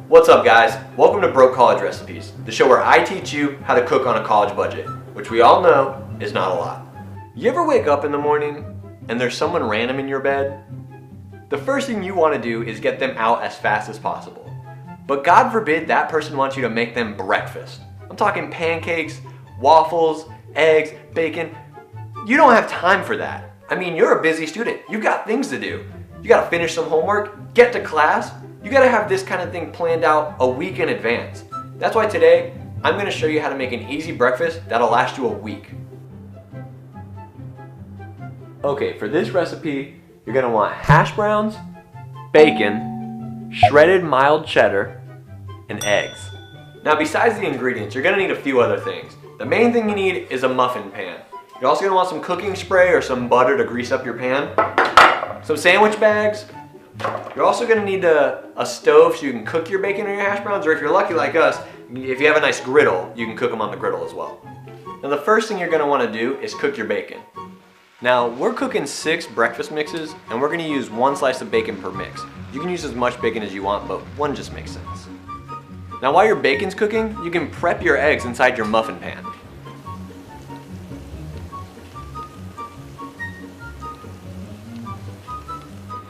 What's up guys? Welcome to Broke College Recipes, the show where I teach you how to cook on a college budget, which we all know is not a lot. You ever wake up in the morning and there's someone random in your bed? The first thing you want to do is get them out as fast as possible. But God forbid that person wants you to make them breakfast. I'm talking pancakes, waffles, eggs, bacon. You don't have time for that. I mean, you're a busy student. You've got things to do. You gotta finish some homework, get to class. You gotta have this kind of thing planned out a week in advance. That's why today, I'm gonna show you how to make an easy breakfast that'll last you a week. Okay, for this recipe, you're gonna want hash browns, bacon, shredded mild cheddar, and eggs. Now besides the ingredients, you're gonna need a few other things. The main thing you need is a muffin pan. You're also gonna want some cooking spray or some butter to grease up your pan, some sandwich bags. You're also gonna need a stove so you can cook your bacon or your hash browns, or if you're lucky like us, if you have a nice griddle, you can cook them on the griddle as well. Now the first thing you're gonna wanna do is cook your bacon. Now we're cooking 6 breakfast mixes and we're gonna use 1 slice of bacon per mix. You can use as much bacon as you want, but one just makes sense. Now while your bacon's cooking, you can prep your eggs inside your muffin pan.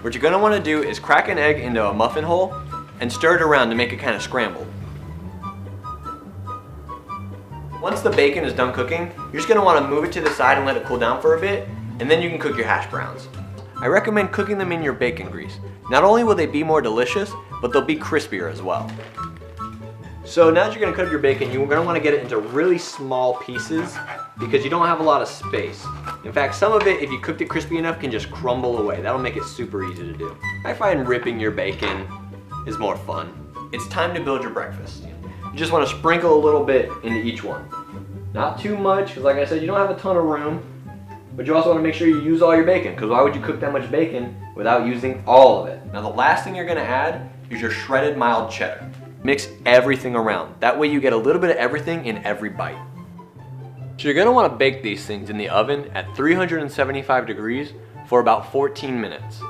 What you're gonna wanna do is crack an egg into a muffin hole and stir it around to make it kind of scrambled. Once the bacon is done cooking, you're just gonna wanna move it to the side and let it cool down for a bit, and then you can cook your hash browns. I recommend cooking them in your bacon grease. Not only will they be more delicious, but they'll be crispier as well. So now that you're gonna cook your bacon, you're gonna wanna get it into really small pieces because you don't have a lot of space. In fact, some of it, if you cooked it crispy enough, can just crumble away. That'll make it super easy to do. I find ripping your bacon is more fun. It's time to build your breakfast. You just wanna sprinkle a little bit into each one. Not too much, because like I said, you don't have a ton of room, but you also wanna make sure you use all your bacon, because why would you cook that much bacon without using all of it? Now the last thing you're gonna add is your shredded mild cheddar. Mix everything around. That way you get a little bit of everything in every bite. So you're gonna wanna bake these things in the oven at 375 degrees for about 14 minutes.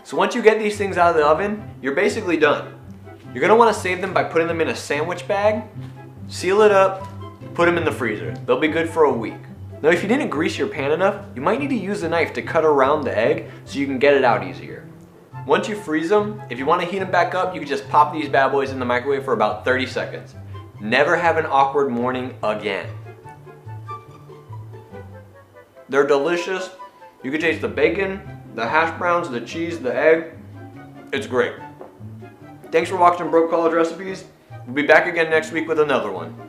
So once you get these things out of the oven, you're basically done. You're gonna wanna save them by putting them in a sandwich bag, seal it up, put them in the freezer. They'll be good for a week. Now if you didn't grease your pan enough, you might need to use a knife to cut around the egg so you can get it out easier. Once you freeze them, if you want to heat them back up, you can just pop these bad boys in the microwave for about 30 seconds. Never have an awkward morning again. They're delicious. You can taste the bacon, the hash browns, the cheese, the egg. It's great. Thanks for watching Broke College Recipes. We'll be back again next week with another one.